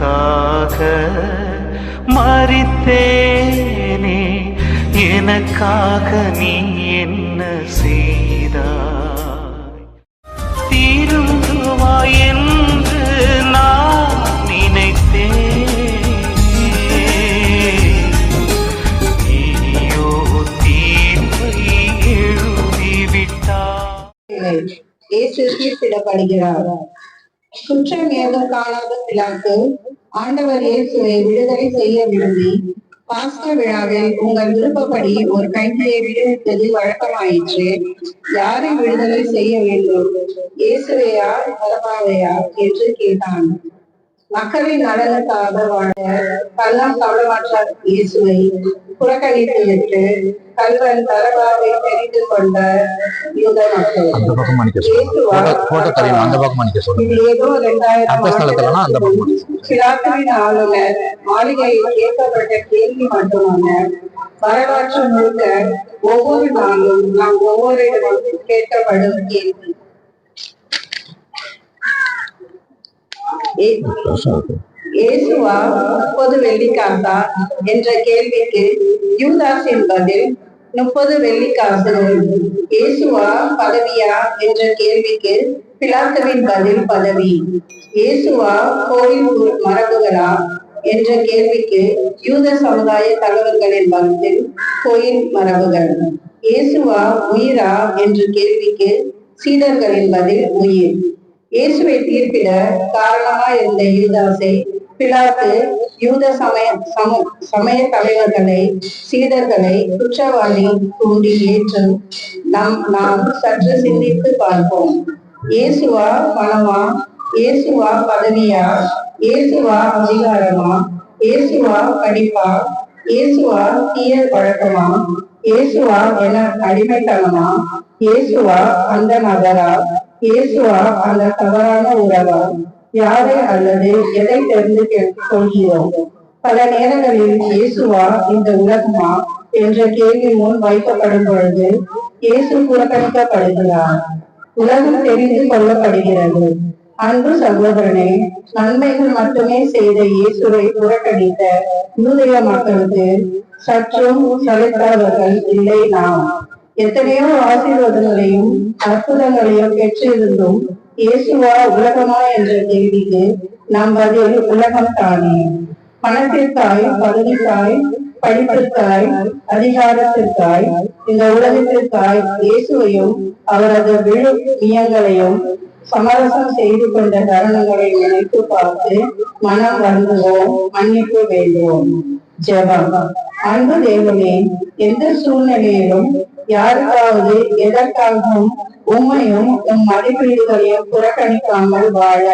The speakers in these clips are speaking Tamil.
உனக்காக மரித்தேனே, எனக்காக நீ என்ன செய்தாய்? திரும்புவாய் என்று நான் நினைத்தேன், நீயோ தீர்ப்பை எழுதிவிட்டாய். இயேசு தீர்ப்பிடப்படுகிறார். குற்றம் ஏதும் காணாத பிலாத்து ஆண்டவர் இயேசுவை விடுதலை செய்ய விரும்பி பாஸ்கா விழாவில் உங்கள் விருப்பப்படி ஒரு கைதியை விடுவிப்பது வழக்கமாயிற்று. யாரை விடுதலை செய்ய வேண்டும், இயேசுவையா பரபாவையா என்று கேட்டான். மக்களின் நலனுக்காக வாழ கள்ளம் கவலமற்ற இயேசுவை புறக்கணித்து விட்டு கல்வன் பரபாவை தெரிந்து கொண்ட யூத மக்கள் ஏதோ 2000 பிலாத்துவின் ஆளுநர் மாளிகையில் கேட்கப்பட்ட கேள்வி மட்டுமான வரலாற்று முழுக்க ஒவ்வொரு நாளும் நாம் ஒவ்வொரு கேட்கப்படும் கேள்வி. இயேசுவா 30 வெள்ளிக்காசா என்ற கேள்விக்கு யூதாஸின் பதில் 30 வெள்ளிக்காசுகள். இயேசுவா பதவியா என்ற கேள்விக்கு பிலாத்துவின் பதில் பதவி. இயேசுவா கோயில் மரபுகளா என்ற கேள்விக்கு யூத சமுதாய தலைவர்களின் பதில் கோயில் மரபுகள். இயேசுவா உயிரா என்ற கேள்விக்கு சீடர்களின் பதில் உயிர். இயேசுவை தீர்ப்பிட காரணமாய் இருந்த யூதாசை பிலாத்து யூத சமய தலைவர்களை சீடர்களை குற்றவாளி கூண்டி ஏற்று நாம் சற்று சிந்தித்து பார்ப்போம். இயேசுவா பணமா, இயேசுவா பதவியா, இயேசுவா அதிகாரமா, இயேசுவா படிப்பா, இயேசுவா தீய பழக்கமா, இயேசுவா என அடிமைத்தனமா, இயேசுவா அந்த நகரா, இயேசுவா அந்த தவறான உறவா, யாரை அல்லது எதை தெரிந்து கொள்கிறோம்? பல நேரங்களில் இயேசுவா இந்த உலகமா என்ற கேள்வி முன் வைக்கப்படும் பொழுது இயேசு புறக்கணிக்கப்படுகிறார், உலகம் தெரிந்து கொள்ளப்படுகிறது. அன்பு சகோதரனே, நன்மைகள் மட்டுமே செய்த இயேசுவை புறக்கணித்த யூதேய மக்களுக்கு சற்றும் சலிக்காதவர்கள் இல்லை நாம். எத்தனையோ ஆசீர்வாதங்களையும் அற்புதங்களையும் பெற்றிருந்தும் இயேசுவா உலகமா என்ற கேள்விக்கு நம் பதில் உலகம் தானே. பணத்திற்காய், பதவிக்காய், படிப்பிற்காய், அதிகாரத்திற்காய், இந்த உலகத்திற்காய் இயேசுவையும் அவரது விழுமியங்களையும் சமரசம் செய்து கொண்ட தருணங்களை நினைத்து பார்த்து மனம் வருந்துவோம், மன்னிப்பு வேண்டுவோம். ஜெபம். அன்பு தேவனே, எந்த சூழ்நிலையிலும் யாருக்காவது எதற்காகவும் உண்மையும் உம் மதிப்பீடுகளையும் புறக்கணிக்காமல் வாழ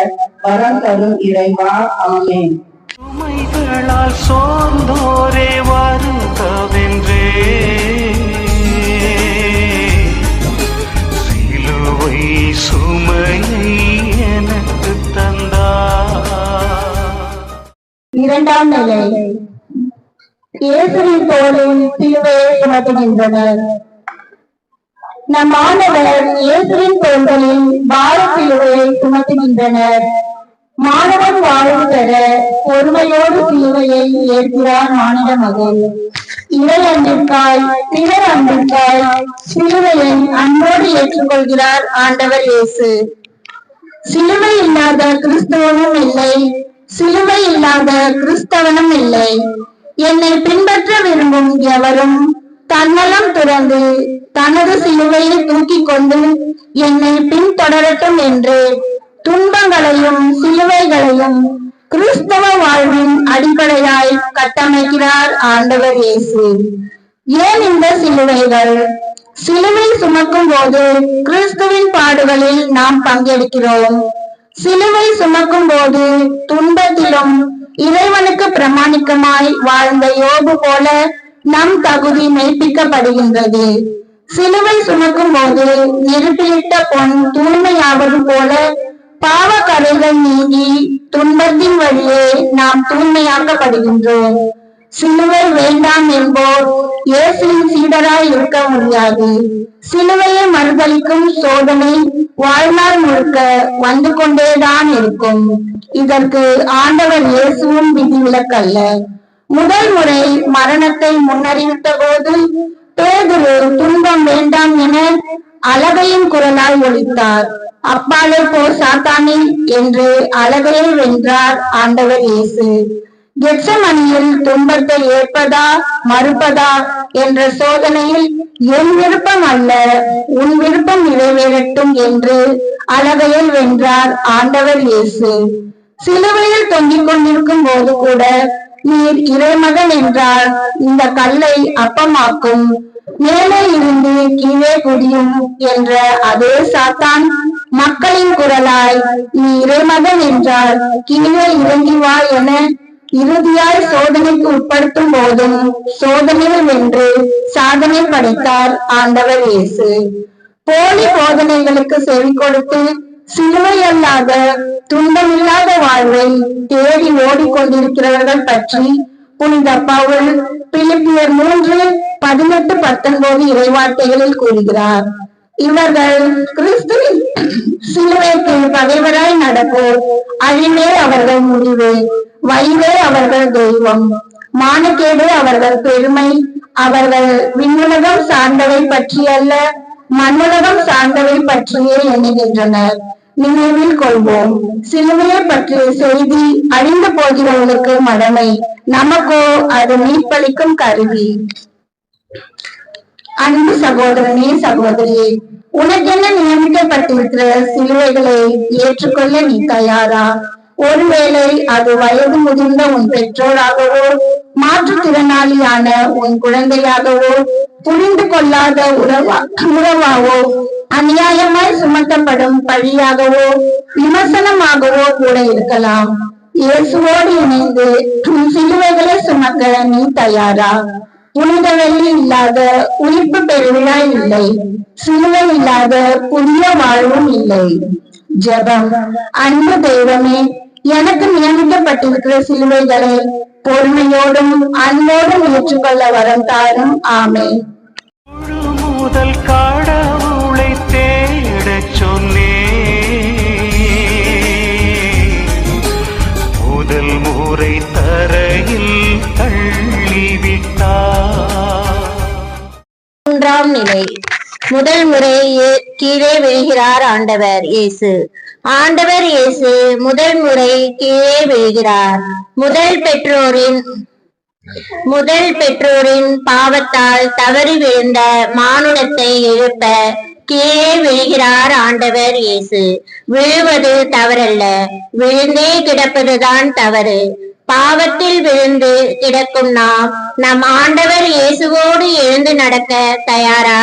வரம் தரும் இறைவா, ஆமென். சுமைகளால் சோர்ந்தோரே வருகவென்றே, சிலுவை சுமையை எனக்கு தந்தார். இரண்டாம் நிலை. இயேசுவின் தோளில் சிலுவையை சுமத்துகின்றனர். நம் மாணவர் இயேசுவின் தோள்களில் பார சிலுவையை சுமத்துகின்றனர். மாணவன் வாழ்வு பெற பொறுமையோடு சிலுவையை ஏற்கிறார் மானிட மகன். இறை அன்பிற்காய், பிறர் அன்பிற்காய் சிலுவையை அன்போடு ஏற்றுக்கொள்கிறார் ஆண்டவர் இயேசு. சிலுவை இல்லாத கிறிஸ்தவனும் இல்லை, சிலுவை இல்லாத கிறிஸ்தவனும் இல்லை. என்னை பின்பற்ற விரும்பும் எவரும் தன்னலம் துறந்து தனது சிலுவையை தூக்கி கொண்டு என்னை பின்தொடரட்டும் என்று துன்பங்களையும் சிலுவைகளையும் கிறிஸ்தவ வாழ்வின் அடிப்படையாய் கட்டமைக்கிறார் ஆண்டவர் இயேசு. ஏன் இந்த சிலுவைகள்? சிலுவை சுமக்கும் போது கிறிஸ்துவின் பாடுகளில் நாம் பங்கெடுக்கிறோம். சிலுவை சுமக்கும் போது துன்பத்திலும் இறைவனுக்கு பிரமாணிக்கமாய் வாழ்ந்த யோபு போல நம் தகுதி மெய்ப்பிக்கப்படுகின்றது. சிலுவை சுமக்கும் போது நெருப்பிலிட்ட பொன் தூய்மையாவது போல பாவ கரைகள் நீங்கி துன்பத்தின் வழியே நாம் தூய்மையாக்கப்படுகின்றோம். சிலுவை வேண்டாம் என்போர் இயேசுவின் சீடராய் இருக்க முடியாது. சிலுவையை மறுதலிக்கும் சோதனை வாழ்நாள் முழுக்க வந்து கொண்டேதான் இருக்கும். இதற்கு ஆண்டவர் இயேசுவும் விதிவிலக்கல்ல. முதல் முறை மரணத்தை முன்னறிவித்த போது பேதுரு துன்பம் வேண்டாம் என அலகையின் குரலாய் ஒலித்தார். அப்பாலே போ சாத்தானே என்று அலகையை வென்றார் ஆண்டவர் இயேசு. கெத்செமனியில் துன்பத்தை ஏற்பதா மறுப்பதா என்ற சோதனையில் என் விருப்பம் அல்ல உன் விருப்பம் நிறைவேறட்டும் என்று அலகையில் வென்றார் ஆண்டவர் இயேசு. சிலுவையில் தொங்கிக் கொண்டிருக்கும் போது கூட நீர் இறைமகன் என்றால் இந்த கல்லை அப்பமாக்கும், மேலே இருந்து கீழே குடியும் என்ற அதே சாத்தான் மக்களின் குரலாய் நீ இறைமகன் என்றால் கீழே இறங்கி வா என இறுதியாய் சோதனைக்கு உட்படுத்தும் போதும் சோதனையில் வென்று சாதனை படைத்தார் ஆண்டவர் இயேசு. போலி போதனைகளுக்கு செவி கொடுத்து சிலுவை அல்லாத துன்பமில்லாத வாழ்வை தேடி ஓடிக்கொண்டிருக்கிறவர்கள் பற்றி புனித பவுல் பிலிப்பியர் 3:18-19 இறைவார்த்தைகளில் கூறுகிறார். இவர்கள் கிறிஸ்துவின் சிலுவைக்கு பகைவராய் நடப்போர், அழிவே அவர்கள் முடிவு, வயிறே அவர்கள் தெய்வம், மானக்கேடு அவர்கள் பெருமை, அவர்கள் விண்ணுலகம் சார்ந்தவை பற்றியல்ல மண்ணுலகம் சார்ந்தவை பற்றியே எண்ணுகின்றனர். நினைவில் கொள்வோம், சிலுவையை பற்றிய செய்தி அழிந்து போகிறவர்களுக்கு மடமை, நமக்கோ அது மீட்பளிக்கும் கருவி. அன்பு சகோதரனே சகோதரியே, உனக்கென்ன நியமிக்கப்பட்டிருக்கிற சிலுவைகளை ஏற்றுக்கொள்ள நீ தயாரா? ஒருவேளை அது வயது முதிர்ந்த உன் பெற்றோராகவோ மாற்றுத்திறனாளியான உன் குழந்தையாகவோ புரிந்து கொள்ளாத உறவாவோ அநியாயமாய் சுமத்தப்படும் பழியாகவோ விமர்சனமாகவோ கூட இருக்கலாம். இயேசுவோடு இணைந்து சிலுவைகளை சுமக்க நீ தயாரா? புனித வெள்ளி இல்லாத உயிர்ப்பு பெருவிழா இல்லை, சிலுவை இல்லாத புதிய வாழ்வும் இல்லை. ஜெபம். அன்பு தெய்வமே, எனக்கு நியமிக்கப்பட்டிருக்கிற சிலுவைகளை பொறுமையோடும் அன்போடும் ஏற்றுக்கொள்ள வரம் தாரும். ஆமென். முதல் கடவுளை தேடச் சொன்னேன், முதல் முறை தரையில் தள்ளிவிட்டார். மூன்றாம் நிலை. முதல் முறை கீழே விழுகிறார் ஆண்டவர் இயேசு. ஆண்டவர் இயேசு முதல் முறை கீழே விழுகிறார். முதல் பெற்றோரின் பாவத்தால் தவறி விழுந்த மானுடத்தை எழுப்ப கீழே விழுகிறார் ஆண்டவர் இயேசு. விழுவது தவறல்ல, விழுந்தே கிடப்பதுதான் தவறு. பாவத்தில் விழுந்து கிடக்கும் நாம் நம் ஆண்டவர் இயேசுவோடு எழுந்து நடக்க தயாரா?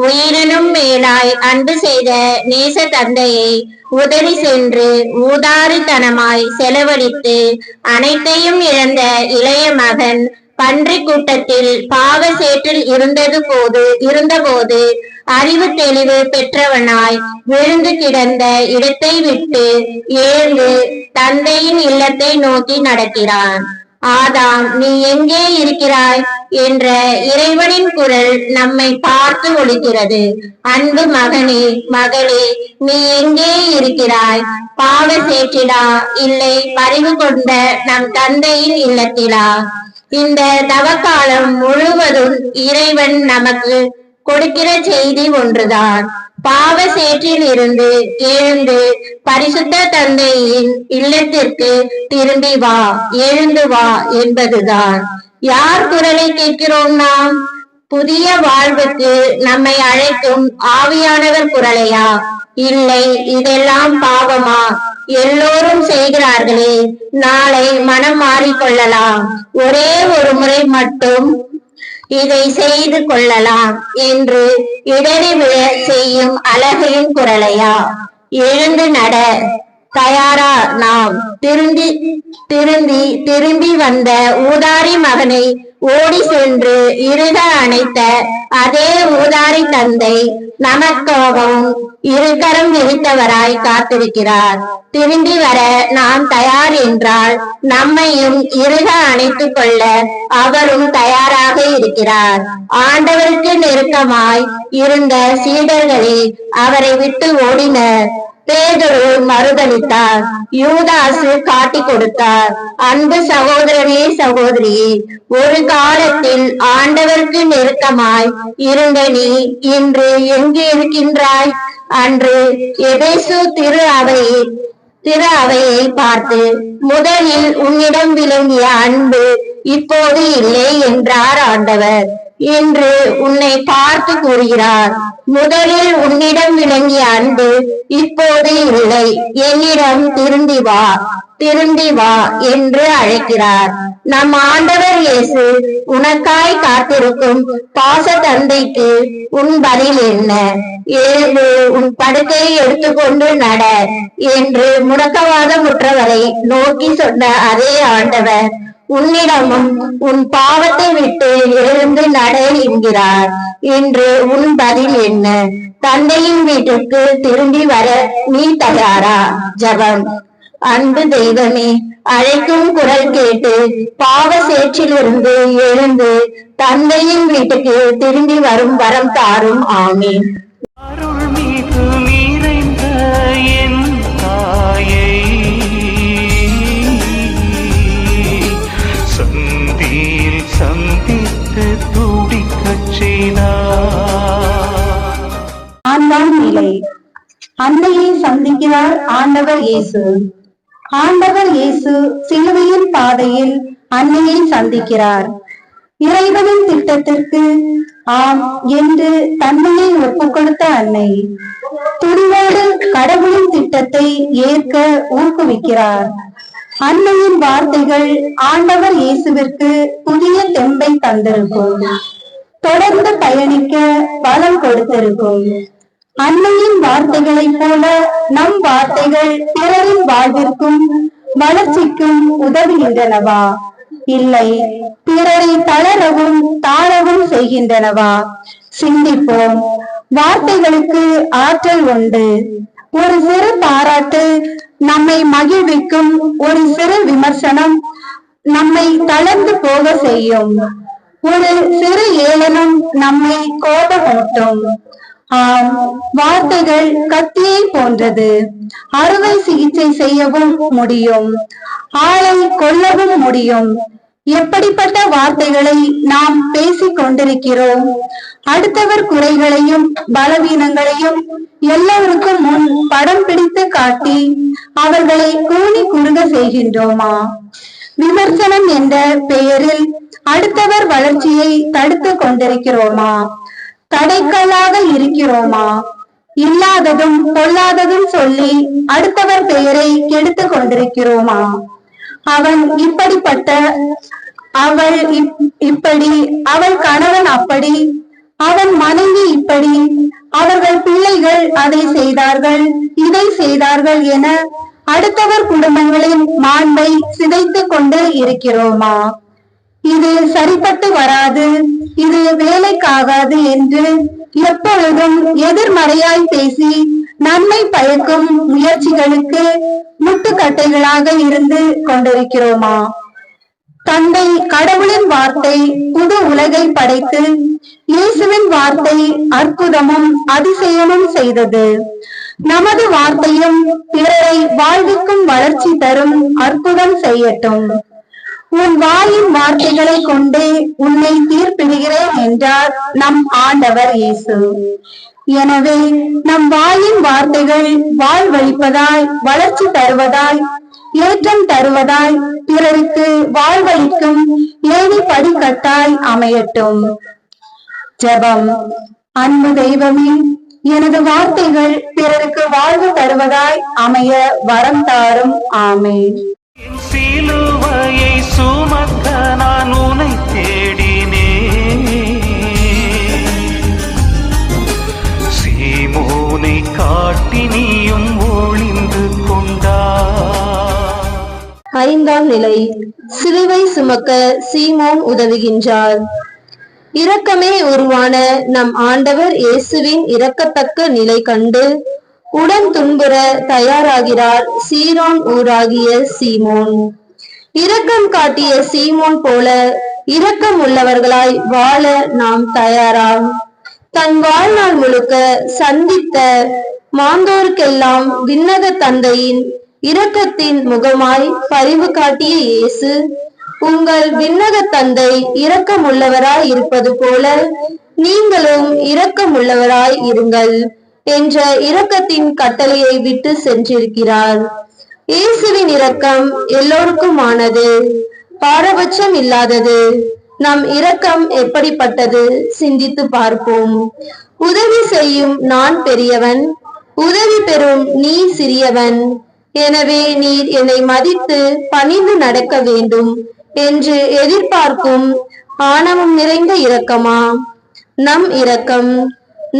உயிரினும் மேலாய் அன்பு செய்த நேச தந்தையை உதறி சென்று ஊதாரித்தனமாய் செலவழித்து அனைத்தையும் இழந்த இளைய மகன் பன்றி கூட்டத்தில் பாவ சேற்றில் இருந்தபோது அறிவு தெளிவு பெற்றவனாய் விழுந்து கிடந்த இடத்தை விட்டு எழுந்து தந்தையின் இல்லத்தை நோக்கி நடக்கிறான். ஆதாம், நீ எங்கே இருக்கிறாய் என்ற இறைவனின் குரல் நம்மை பார்த்து ஒலிக்கிறது. அன்பு மகனே, மகளே, நீ எங்கே இருக்கிறாய்? பாவ சேற்றிலா, இல்லை பறிவு கொண்ட நம் தந்தையின் இல்லத்திலா? இந்த தவக்காலம் முழுவதும் இறைவன் நமக்கு கொடுக்கிற செய்தி ஒன்றுதான். பாவ சேற்றில் இருந்து எழுந்து பரிசுத்த தந்தையின் இல்லத்திற்கு திரும்பி வா, எழுந்து வா என்பதுதான். யார் குரலை கேட்கிறோம் நாம்? புதிய வாழ்வுக்கு நம்மை அழைக்கும் ஆவியானவர் குரலையா? இல்லை, இதெல்லாம் பாவமா? எல்லோரும் செய்கிறார்களே, நாளை மனம் மாறிக்கொள்ளலாம், ஒரே ஒரு முறை மட்டும் இதை செய்து கொள்ளலாம் என்று இடறி விழ செய்யும் அழகையின் குரலையா? எழுந்து நட, தயாரா நாம்? திரும்பி வந்த ஊதாரி மகனை ஓடி சென்று இறுக அணைத்த அதே ஊதாரி தந்தை நமக்காகவும் இருகரம் விரித்தவராய் காத்திருக்கிறார். திரும்பி வர நாம் தயார் என்றால் நம்மையும் இறுக அணைத்துக் கொள்ள அவரும் தயாராக இருக்கிறார். ஆண்டவருக்கு நெருக்கமாய் இருந்த சீடர்களே அவரை விட்டு ஓடினர். பேதுரு மறுதளித்தார். யூதாசு காட்டி கொடுத்தார். அன்பு சகோதரனே சகோதரியே, ஒரு காலத்தில் ஆண்டவருக்கு நெருக்கமாய் இருந்த நீ இன்று எங்கு இருக்கின்றாய்? அன்று எபேசு திரு அவையை பார்த்து முதலில் உன்னிடம் விளங்கிய அன்பு இப்போது இல்லை என்றார் ஆண்டவர். இன்று உன்னை பார்த்து கூறுகிறார், முதலில் உன்னிடம் விளங்கிய அன்பு இப்போது இல்லை, என்னிடம் திரும்பி வா, திரும்பி வா என்று அழைக்கிறார். நம் ஆண்டவர் இயேசு உனக்காய் காத்திருக்கும் பாச தந்தைக்கு உன் பதில் என்ன? எழுந்து உன் படுக்கையை எடுத்துக்கொண்டு நட என்று முடக்கவாதமுற்றவரை நோக்கி சொன்ன அதே ஆண்டவர் உன்னிடமும் உன் பாவத்தை விட்டு எழுந்து நட என்கிறார். இன்று உன் பதில் என்ன? தந்தையின் வீட்டுக்கு திரும்பி வர நீ தயாரா? ஜெபம். அன்பு தெய்வமே, அழைக்கும் குரல் கேட்டு பாவ சேற்றிலிருந்து எழுந்து தந்தையின் வீட்டுக்கு திரும்பி வரும் வரம் தாரும். ஆமீன். அருள் மீது நிறைந்த என் தாயை சந்தியில் சந்தித்து துடிக்கச் செய்தார். ஆண்டாம் நிலை. அன்னையை சந்திக்கிறார் ஆண்டவர் இயேசு. ஆண்டவர் இயேசு சிலுவையின் பாதையில் அன்னையை சந்திக்கிறார். இறைவனின் திட்டத்திற்கு ஆம் என்று தன்மையை ஒப்புக் கொடுத்த அன்னை துணிவோடு கடவுளின் திட்டத்தை ஏற்க ஊக்குவிக்கிறார். அன்னையின் வார்த்தைகள் ஆண்டவர் இயேசுவிற்கு புதிய தெம்பை தந்திருக்கும், தொடர்ந்து பயணிக்க பலம் கொடுத்திருக்கும். அன்னையின் வார்த்தைகளைப் போல நம் வார்த்தைகள் பிறரின் வாழ்விற்கும் வளர்ச்சிக்கும் உதவுகின்றனவா? இல்லை, பிறரை தளரவும் தாழவும் செய்கின்றனவா? சிந்திப்போம். வார்த்தைகளுக்கு ஆற்றல் உண்டு. ஒரு சிறு பாராட்டு நம்மை மகிழ்விக்கும், ஒரு சிறு விமர்சனம் நம்மை தளர்ந்து போக செய்யும், ஒரு சிறு ஏளனம் நம்மை கோபமூட்டும். ஆம், வார்த்தைகள் கத்தியை போன்றது. அறுவை சிகிச்சை செய்யவும் முடியும், ஆளை கொல்லவும் முடியும். எப்படிப்பட்ட வார்த்தைகளை நாம் பேசிக் கொண்டிருக்கிறோம்? அடுத்தவர் குறைகளையும் பலவீனங்களையும் எல்லோருக்கும் முன் படம் பிடித்து காட்டி அவர்களை கூனி குறுக செய்கின்றோமா? விமர்சனம் என்ற பெயரில் அடுத்தவர் வளர்ச்சியை தடுத்து கொண்டிருக்கிறோமா? தடைக்கல்லாக இருக்கிறோமா? இல்லாததும் பொல்லாததும் சொல்லி அடுத்தவர் பெயரை கெடுத்து கொண்டிருக்கிறோமா? அவன் இப்படிப்பட்ட, அவள் இப்படி, அவள் கணவன் அப்படி, அவன் மனைவி இப்படி, அவர்கள் பிள்ளைகள் அதை செய்தார்கள், இதை செய்தார்கள் என அடுத்தவர் குடும்பங்களின் மாண்பை சிதைத்து கொண்டு இருக்கிறோமா? இது சரிப்பட்டு வராது, இது வேலைக்காகாது என்று எப்பொழுதும் எதிர்மறையாய் பேசி நன்மை பயக்கும் முயற்சிகளுக்கு முட்டுக்கட்டைகளாக இருந்து கொண்டிருக்கிறோமா? தந்தை கடவுளின் வார்த்தை புது உலகை படைத்து இயேசுவின் வார்த்தை அற்புதமும் அதிசயமும் செய்தது. நமது வார்த்தையும் பிறரை வாழ்விக்கும் வளர்ச்சி தரும் அற்புதம் செய்யட்டும். உன் வாயின் வார்த்தைகளை கொண்டே உன்னை தீர்ப்பிடுகிறேன் என்றார் நம் ஆண்டவர் இயேசு. எனவே நம் வாயின் வார்த்தைகள் வாழ்வளிப்பதாய், வளர்ச்சி தருவதாய், ஏற்றம் தருவதாய், பிறருக்கு வாழ்வளிக்கும் ஏணி படிக்கட்டாய் அமையட்டும். ஜெபம். அன்பு தெய்வமே, எனது வார்த்தைகள் பிறருக்கு வாழ்வு தருவதாய் அமைய வரம் தாரும். ஆமென். என் சிலுவையை சுமக்க நான் உன்னை தேடினேன், சீமோனை காட்டி நீயும் ஒளிந்து கொண்டாய். 5ஆம் நிலை. சிலுவை சுமக்க சீமோன் உதவுகின்றார். இரக்கமே உருவான நம் ஆண்டவர் இயேசுவின் இரக்கத்தக்க நிலை கண்டு உடன் துன்புற தயாராகிறார் சீரோன் ஊராகிய சீமோன். இரக்கம் காட்டிய சீமோன் போல இரக்கம் உள்ளவர்களாய் வாழ நாம் தயாராம். தன் வாழ்நாள் முழுக்க சந்தித்த மாந்தோருக்கெல்லாம் விண்ணக தந்தையின் இரக்கத்தின் முகமாய் பரிவு காட்டிய இயேசு, உங்கள் விண்ணக தந்தை இரக்கமுள்ளவராய் இருப்பது போல நீங்களும் இரக்கமுள்ளவராய் இருங்கள் என்ற இரக்கத்தின் கட்டளையை விட்டு சென்றிருக்கிறார். இயேசுவின் இரக்கம் எல்லோருக்குமானது, பாரபட்சம் இல்லாதது. நம் இரக்கம் எப்படிப்பட்டது சிந்தித்து பார்ப்போம். உதவி செய்யும் நான் பெரியவன், உதவி பெறும் நீ சிறியவன். எனவே நீர் என்னை மதித்து பணிந்து நடக்க வேண்டும் என்று எதிர்பார்க்கும் ஆணவம் நிறைந்த இரக்கமா நம் இரக்கம்?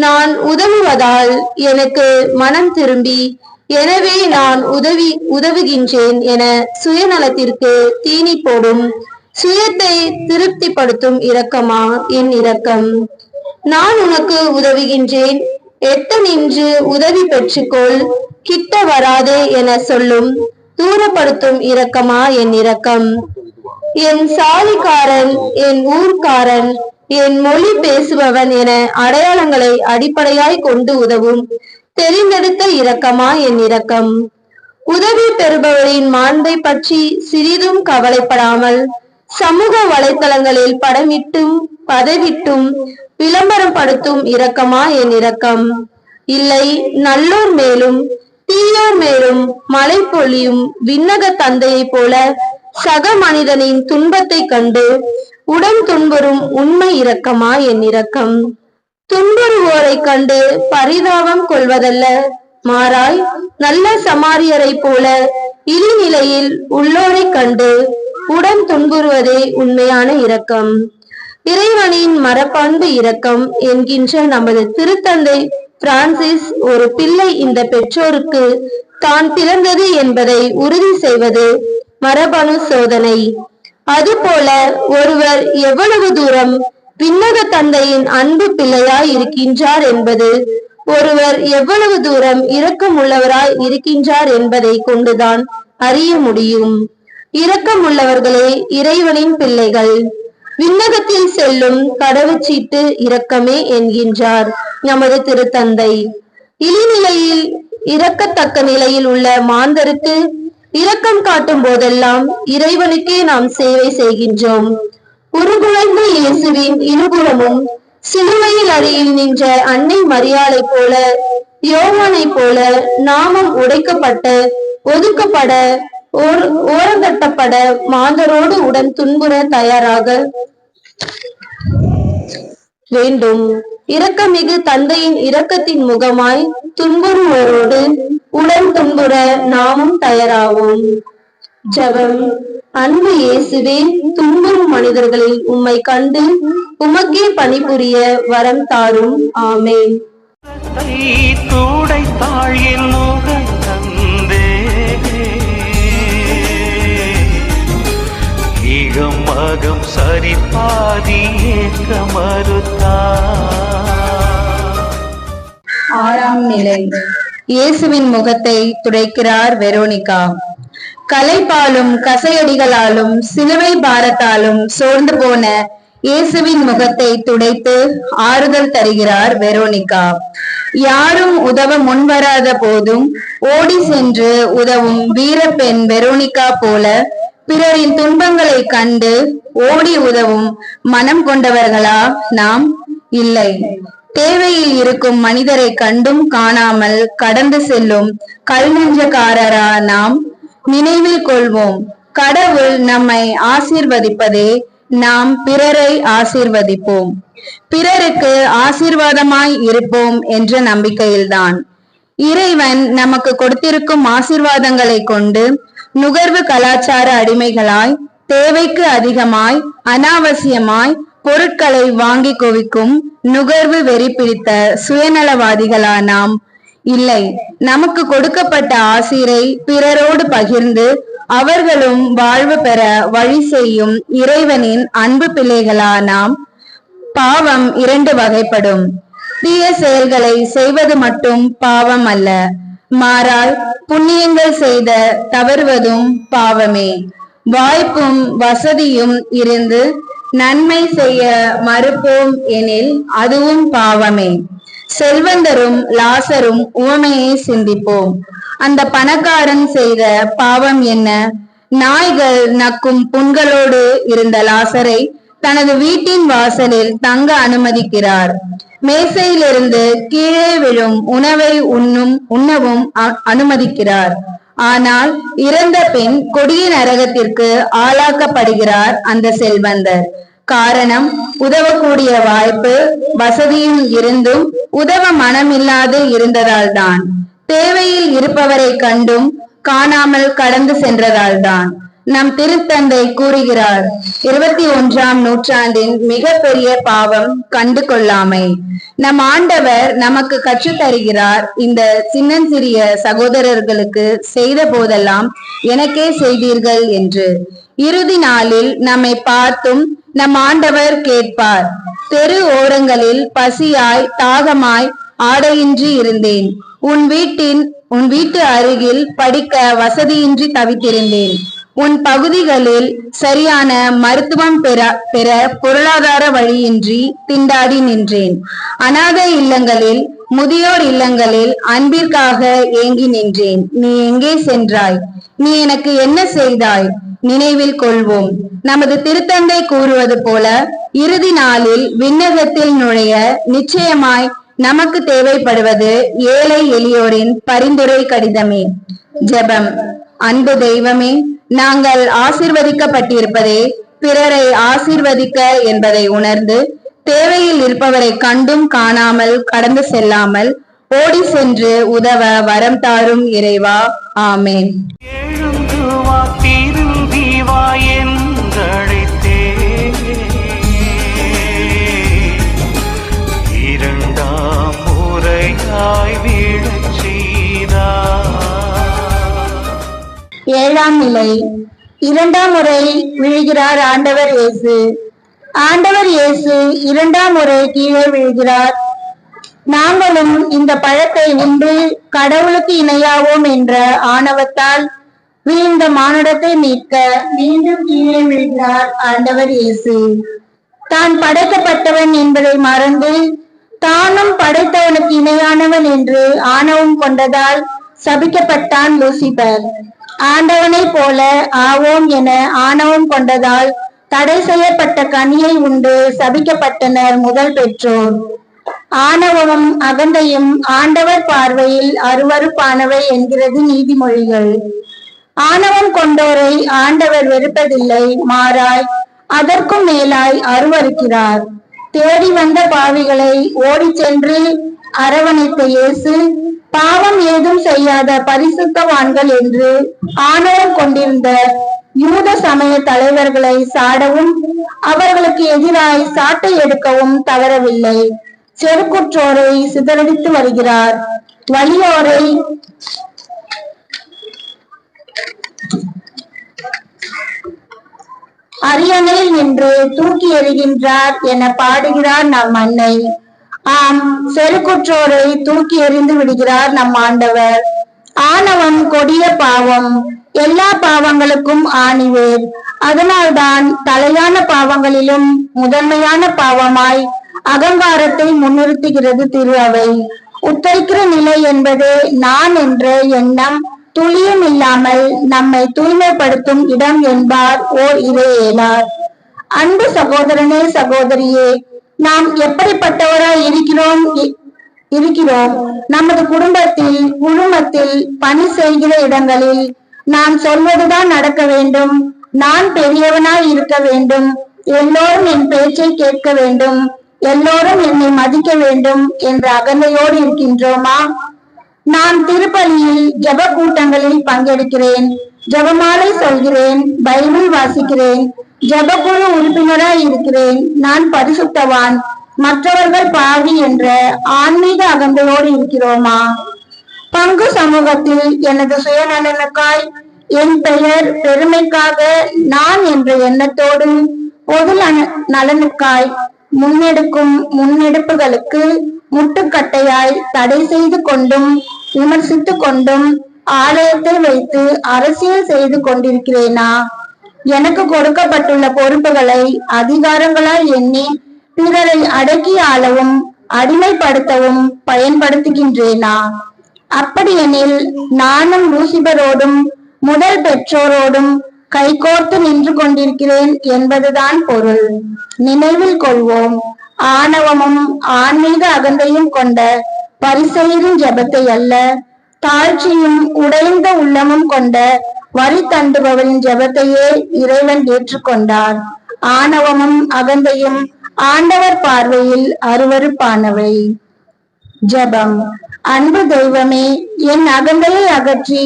நான் உதவுவதால் எனக்கு மனம் திரும்பி எனவே நான் உதவுகின்றேன் என சுயநலத்திற்கு தீனி போடும் சுயத்தை திருப்திப்படுத்தும் இரக்கமா என் இரக்கம்? நான் உனக்கு உதவுகின்றேன், எட்ட நின்று உதவி பெற்றுக்கொள், கிட்ட வராதே என சொல்லும் தூரப்படுத்தும் இரக்கமா என் இரக்கம்? என் சாதிக்காரன், என் ஊர்க்காரன், என் மொழி பேசுபவன் என அடையாளங்களை அடிப்படையாய் கொண்டு உதவும் தெரிந்தெடுத்த இரக்கமா என் இரக்கம்? உதவி பெறுபவரின் மாண்பை பற்றி சிறிதும் கவலைப்படாமல் சமூக வலைத்தளங்களில் படமிட்டும் பதவிட்டும் விளம்பரம் படுத்தும் இரக்கமா என் இரக்கம்? இல்லை, நல்லோர் மேலும் தீயோர் மேலும் மழை பொழியும் விண்ணக தந்தையை போல சக மனிதனின் துன்பத்தை கண்டு உடன் துன்புறும் உண்மை இரக்கமா என் இரக்கம்? துன்புறுவோரை கண்டு பரிதாபம் கொள்வதல்ல, மாறாய் நல்ல சமாரியரை போல இழிநிலையில் உள்ளோரை கண்டு உடன் துன்புறுவதே உண்மையான இரக்கம். இறைவனின் மரபண்பு இரக்கம் என்கின்ற நமது திருத்தந்தை பிரான்சிஸ், ஒரு பிள்ளை இந்த பெற்றோருக்கு தான் பிறந்தது என்பதை உறுதி செய்வது மரபணு சோதனை. அதுபோல ஒருவர் எவ்வளவு தூரம் விண்ணக தந்தையின் அன்பு பிள்ளையாய் இருக்கின்றார் என்பது ஒருவர் எவ்வளவு தூரம் இரக்கமுள்ளவராய் இருக்கின்றார் என்பதை கொண்டுதான் அறிய முடியும். இரக்கமுள்ளவர்களே இறைவனின் பிள்ளைகள். விண்ணகத்தில் செல்லும் கடவுச்சீட்டு இரக்கமே என்கின்றார் நமது திருத்தந்தை. இழிநிலையில் இரக்கத்தக்க நிலையில் உள்ள மாந்தருக்கு இரக்கம் காட்டும் போதெல்லாம் இறைவனுக்கே நாம் சேவை செய்கின்றோம். உருகுலைந்த இயேசுவின் இருபுறமும் சிலுவையில் அடியில் நின்ற அன்னை மரியாளை போல, யோவானை போல நாமம் உடைக்கப்பட்ட, ஒதுக்கப்பட, ஓரங்கட்டப்பட மாந்தரோடு உடன் துன்புற தயாராக வேண்டும். இரக்கமிகு தந்தையின் இரக்கத்தின் முகமாய் துன்புறுவோரோடு உடன் துன்புற நாமும் தயாராவோம். ஜெபம். அன்பு இயேசுவே, துன்புறும் மனிதர்களில் உம்மை கண்டு உமக்கே பணிபுரிய வரம் தாரும். ஆமென். துடைத்தாள் என் முகம் தந்தே, ஈகம் மகம் சரிபாதி ஏற்க மறுத்தார். 6ஆம் நிலை. இயேசுவின் முகத்தை துடைக்கிறார் வெரோனிகா. கலைப்பாலும் கசையடிகளாலும் சிலுவை பாரத்தாலும் சோர்ந்து போன இயேசுவின் முகத்தை துடைத்து ஆறுதல் தருகிறார் வெரோனிகா. யாரும் உதவ முன்வராத போதும் ஓடி சென்று உதவும் வீரப்பெண் வெரோனிகா போல பிறரின் துன்பங்களை கண்டு ஓடி உதவும் மனம் கொண்டவர்களா நாம்? இல்லை. தேவையில் இருக்கும் மனிதரை கண்டும் காணாமல் கடந்து செல்லும் கல்நெஞ்சக்காரரா நாம்? நினைவில் கொள்வோம், கடவுள் நம்மை ஆசீர்வதிப்பதே நாம் பிறரை ஆசீர்வதிப்போம், பிறருக்கு ஆசீர்வாதமாய் இருப்போம் என்ற நம்பிக்கையில்தான். இறைவன் நமக்கு கொடுத்திருக்கும் ஆசீர்வாதங்களை கொண்டு நுகர்வு கலாச்சார அடிமைகளாய் தேவைக்கு அதிகமாய் அனாவசியமாய் பொருட்களை வாங்கி குவிக்கும் நுகர்வு வெறி பிடித்த சுயநலவாதிகளா நாம்? இல்லை. நமக்கு கொடுக்கப்பட்ட ஆசீரை பிறரோடு பகிர்ந்து அவர்களும் வாழ்வு பெற வழி செய்யும் இறைவனின் அன்பு பிள்ளைகளா நாம். பாவம் 2 வகைப்படும். தீய செயல்களை செய்வது மட்டும் பாவம் அல்ல, மாறால் புண்ணியங்கள் செய்த தவறுவதும் பாவமே. வாய்ப்பும் வசதியும் இருந்து நன்மை செய்ய மறுப்போம் எனில் அதுவும் பாவமே. செல்வந்தரும் லாசரும் உவமையை சிந்திப்போம். அந்த பணக்காரன் செய்த பாவம் என்ன? நாய்கள் நக்கும் புண்களோடு இருந்த லாசரை தனது வீட்டின் வாசலில் தங்க அனுமதிக்கிறார். மேசையிலிருந்து கீழே விழும் உணவை உண்ணவும் அனுமதிக்கிறார். ஆனால் இறந்த பின் கொடிய நரகத்திற்கு ஆளாக்கப்படுகிறார் அந்த செல்வந்தர். காரணம், உதவக்கூடிய வாய்ப்பு வசதியும் இருந்தும் உதவ மனமில்லாது இருந்ததால் தான். தேவையில் இருப்பவரை கண்டும் காணாமல் கடந்து சென்றதால் தான். நம் திருத்தந்தை கூறுகிறார், 21ஆம் நூற்றாண்டின் மிகப்பெரிய பாவம் கண்டு கொள்ளாமை. நம் ஆண்டவர் நமக்கு கற்றுத் தருகிறார், இந்த சின்னஞ்சிறிய சகோதரர்களுக்கு செய்த போதெல்லாம் எனக்கே செய்தீர்கள் என்று. இறுதி நாளில் நம்மை பார்த்தும் நம் ஆண்டவர் கேட்பார். தெரு ஓரங்களில் பசியாய் தாகமாய் ஆடையின்றி இருந்தேன். உன் வீட்டு அருகில் படிக்க வசதியின்றி தவித்திருந்தேன். உன் பகுதிகளில் சரியான மருத்துவம் பெற பொருளாதார வழியின்றி திண்டாடி நின்றேன். அநாதை இல்லங்களில், முதியோர் இல்லங்களில் அன்பிற்காக ஏங்கி நின்றேன். நீ எங்கே சென்றாய்? நீ எனக்கு என்ன செய்தாய்? நினைவில் கொள்வோம். நமது திருத்தந்தை கூறுவது போல, இறுதி நாளில் விண்ணகத்தில் நுழைய நிச்சயமாய் நமக்கு தேவைப்படுவது ஏழை எளியோரின் பரிந்துரை கடிதமே. ஜெபம். அன்பு தெய்வமே, நாங்கள் ஆசீர்வதிக்கப்பட்டிருப்பதே பிறரை ஆசீர்வதிக்க என்பதை உணர்ந்து, தேவையில் இருப்பவரை கண்டும் காணாமல் கடந்து செல்லாமல் ஓடி சென்று உதவ வரம் தாரும் இறைவா. ஆமேன். எழுந்து வா, திரும்பி வா என்றழைத்தே, இரண்டாம் முறையாய் விழச் செய்தார். 7ஆம் நிலை. 2ஆம் முறை விழுகிறார் ஆண்டவர் இயேசு. ஆண்டவர் இயேசு 2ஆம் முறை கீழே விழுகிறார். நாங்களும் இந்த பழத்தை உண்டு கடவுளுக்கு இணையாவோம் என்ற ஆணவத்தால் வீழ்ந்த மானுடத்தை மீட்க மீண்டும் கீழே விழுகிறார் ஆண்டவர் இயேசு. தான் படைக்கப்பட்டவன் என்பதை மறந்து தானும் படைத்தவனுக்கு இணையானவன் என்று ஆணவம் கொண்டதால் சபிக்கப்பட்டான் லூசிபர். ஆண்டவனை போல ஆவோம் என ஆணவம் கொண்டதால் தடை செய்யப்பட்ட கனியை உண்டு சபிக்கப்பட்டனர் முதல் பெற்றோர். ஆணவமும் அகந்தையும் ஆண்டவர் பார்வையில் அருவருப்பானவை என்கிறது நீதிமொழிகள். ஆணவம் கொண்டோரை ஆண்டவர் வெறுப்பதில்லை, மாறாய் அதற்கும் மேலாய் அருவருக்கிறார். தேடி வந்த பாவிகளை ஓடி சென்று அரவணைத்த இயேசு பாவம் ஏதும் செய்யாத பரிசுத்தவான்கள் என்று ஆணவம் கொண்டிருந்த யூத சமய தலைவர்களை சாடவும் அவர்களுக்கு எதிராய் சாட்டை எடுக்கவும் தவறவில்லை. செருக்குற்றோரை சிதறடித்து வருகிறார். வலியோரை அரியணையில் நின்று தூக்கி எறிகின்றார் என பாடுகிறார் நம் அன்னை. ஆம், செருக்குற்றோரை தூக்கி எறிந்து விடுகிறார் நம் ஆண்டவர். ஆணவம் கொடிய பாவம், எல்லா பாவங்களுக்கும் ஆணிவேர். அதனால்தான் தலையான பாவங்களிலும் முதன்மையான பாவமாய் அகங்காரத்தை முன்னிறுத்துகிறது திரு அவை. உத்தரிக்கிற நிலை என்பது நான் என்ற எண்ணம் துளியும் இல்லாமல் நம்மை தூய்மைப்படுத்தும் இடம் என்பார் ஓர் இறையேலார். அன்பு சகோதரனே, சகோதரியே, நாம் எப்படிப்பட்டவராய் இருக்கிறோம்? நமது குடும்பத்தில் பணி செய்கிற இடங்களில் நான் சொல்வதுதான் நடக்க வேண்டும், நான் பெரியவனாய் இருக்க வேண்டும், எல்லோரும் என் பேச்சை கேட்க வேண்டும், எல்லோரும் என்னை மதிக்க வேண்டும் என்ற அகந்தையோடு இருக்கின்றோமா? நான் திருப்பலியில் ஜப கூட்டங்களில் பங்கெடுக்கிறேன், ஜபமாலை சொல்கிறேன், பைபிள் வாசிக்கிறேன், ஜபக்குழு உறுப்பினராய் இருக்கிறேன், நான் பரிசுத்தவான், மற்றவர்கள் பாவி என்ற ஆன்மீக அகந்தையோடு இருக்கிறோமா? பங்கு சமூகத்தில் எனது சுயநலனுக்காய் என் பெயர் பெருமைக்காக நான் என்ற எண்ணத்தோடு பொது நலனுக்காய் முன்னெடுக்கும் முன்னெடுப்புகளுக்கு முட்டுக்கட்டையாய் தடை செய்து கொண்டும் விமர்சித்து கொண்டும் ஆலயத்தை வைத்து அரசியல் செய்து கொண்டிருக்கிறேனா? எனக்கு கொடுக்கப்பட்டுள்ள பொறுப்புகளை அதிகாரங்களாய் எண்ணி பிறரை அடக்கி ஆளவும் அடிமைப்படுத்தவும் பயன்படுத்துகின்றேனா? அப்படியெனில் நானும் லூசிபரோடும் முதல் பெற்றோரோடும் கைகோர்த்து நின்று கொண்டிருக்கிறேன் என்பதுதான் பொருள். நினைவில் கொள்வோம், ஆணவமும் ஆன்மீக அகந்தையும் கொண்ட பரிசெயரின் ஜெபத்தை அல்ல, தாழ்ச்சியும் உடைந்த உள்ளமும் கொண்ட வரி தண்டுபவரின் ஜெபத்தையே இறைவன் ஏற்றுக்கொண்டார். ஆணவமும் அகந்தையும் ஆண்டவர் பார்வையில் அருவருப்பானவை. ஜெபம். அன்பு தெய்வமே, என் அகந்தையை அகற்றி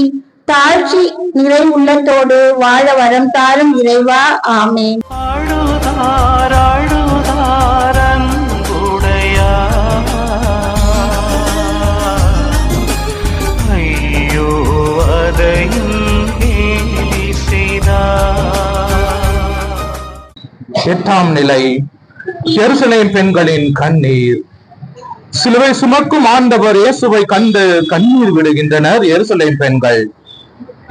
தாழ்ச்சி நிறை உள்ளத்தோடு வாழ வரம் தாரும் இறைவா. ஆமென். அழுதார் அழுதார் அன்புடையார், ஐயோ அதையும் கேலி செய்தார். 8ஆம் நிலை. எருசலேம் பெண்களின் கண்ணீர். சிலுவை சுமக்கும் ஆண்டவர் இயேசுவை கண்டு கண்ணீர் விடுகின்றனர் எருசலேம் பெண்கள்.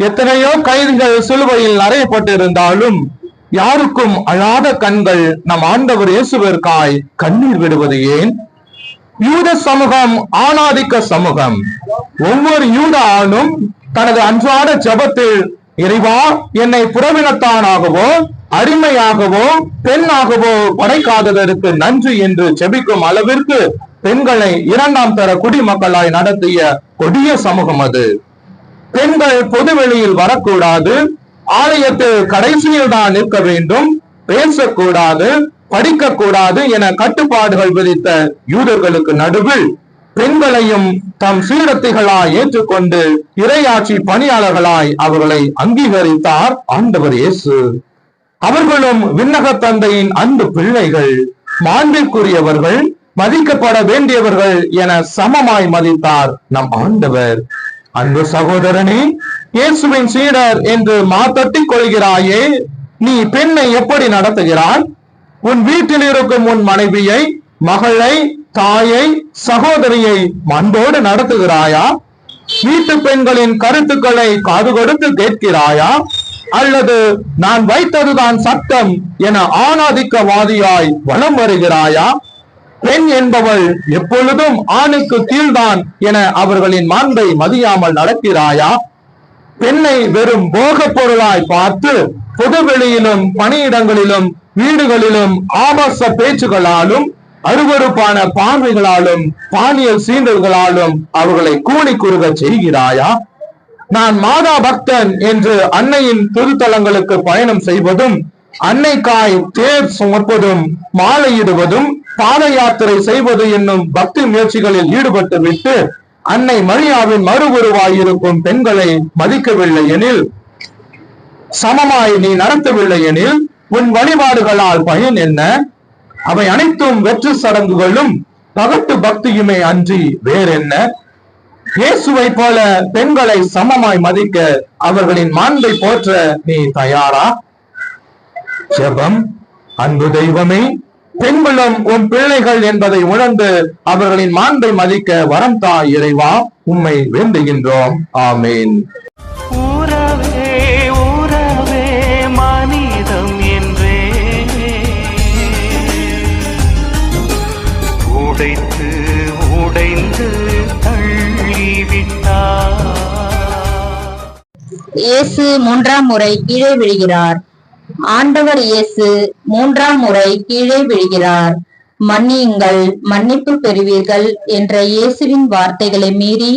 எத்தனையோ கைதிகள் சிலுவையில் அறையப்பட்டிருந்தாலும் யாருக்கும் அழாத கண்கள் நம் ஆண்டவர் இயேசுவிற்காய் கண்ணீர் விடுவது ஏன்? யூத சமூகம் ஆணாதிக்க சமூகம். ஒவ்வொரு யூத ஆணும் தனது அன்றாட ஜெபத்தில், இறைவா, என்னை புறவினத்தானாகவோ அடிமையாகவோ பெண்ணாகவோ படைக்காததற்கு நன்றி என்று ஜெபிக்கும் அளவிற்கு பெண்களை 2ஆம் தர குடிமக்களாய் நடத்திய கொடிய சமூகம் அது. பெண்கள் பொதுவெளியில் வரக்கூடாது, ஆலயத்தில் கடைசியில் தான் நிற்க வேண்டும், பேசக்கூடாது, படிக்க கூடாது என கட்டுப்பாடுகள் விதித்த யூதர்களுக்கு நடுவில் பெண்களையும் தம் சீடத்திகளாய் ஏற்றுக்கொண்டு இறையாட்சி பணியாளர்களாய் அவர்களை அங்கீகரித்தார் ஆண்டவர் இயேசு. அவர்களும் விண்ணக தந்தையின் அன்பு பிள்ளைகள், மாண்பிற்குரியவர்கள், மதிக்கப்பட வேண்டியவர்கள் என சமமாய் மதித்தார் நம் ஆண்டவர். அன்பு சகோதரனே, இயேசுவின் சீடர் என்று மாத்தட்டிக் கொள்கிறாயே, நீ பெண்ணை எப்படி நடத்துகிறாய்? உன் வீட்டில் இருக்கும் உன் மனைவியை, மகளை, தாயை, சகோதரியை அன்போடு நடத்துகிறாயா? வீட்டு பெண்களின் கருத்துக்களை காது கொடுத்து கேட்கிறாயா? அல்லது நான் வைத்ததுதான் சட்டம் என ஆணாதிக்கவாதியாய் வலம் வருகிறாயா? பெண் என்பவள் எப்பொழுதும் ஆணுக்கு கீழ்தான் என அவர்களின் மாண்பை மதியாமல் நடக்கிறாயா? பெண்ணை வெறும் போக பொருளாய் பார்த்து பொதுவெளியிலும் பணியிடங்களிலும் வீடுகளிலும் ஆபாச பேச்சுகளாலும் அருவருப்பான பார்வைகளாலும் பாலியல் சீண்டல்களாலும் அவர்களை கூணி குறுக செய்கிறாயா? நான் மாதா பக்தன் என்று அன்னையின் திருத்தலங்களுக்கு பயணம் செய்வதும், அன்னைக்காய் தேர் சுமப்பதும், மாலையிடுவதும், பாத யாத்திரை செய்வது என்னும் பக்தி முயற்சிகளில் ஈடுபட்டு விட்டு அன்னை மரியாவின் மறு உருவாயிருக்கும் பெண்களை மதிக்கவில்லை எனில், சமமாய் நீ நடத்தவில்லை எனில் உன் வழிபாடுகளால் பயன் என்ன? அவை அனைத்தும் வெற்று சடங்குகளும் பகட்டு பக்தியுமே அன்றி வேறென்ன? இயேசுவை போல பெண்களை சமமாய் மதிக்க அவர்களின் மாண்பை போற்ற நீ தயாரா? ஜெபம். அன்பு தெய்வமே, பெண்களும் உன் பிள்ளைகள் என்பதை உணர்ந்து அவர்களின் மாண்பை மதிக்க வரம் தா இறைவா, உம்மை வேண்டுகின்றோம். ஆமேன். உறவே உறவே மனிதம் என்றே உடைத்து உடைந்து தள்ளிவிட்டார். இயேசு 3ஆம் முறை கீழே விழுகிறார். ஆண்டவர் இயேசு 3ஆம் முறை கீழே விழுகிறார். மன்னியுங்கள், மன்னிப்பு பெறுவீர்கள் என்ற இயேசுவின் வார்த்தைகளை மீறி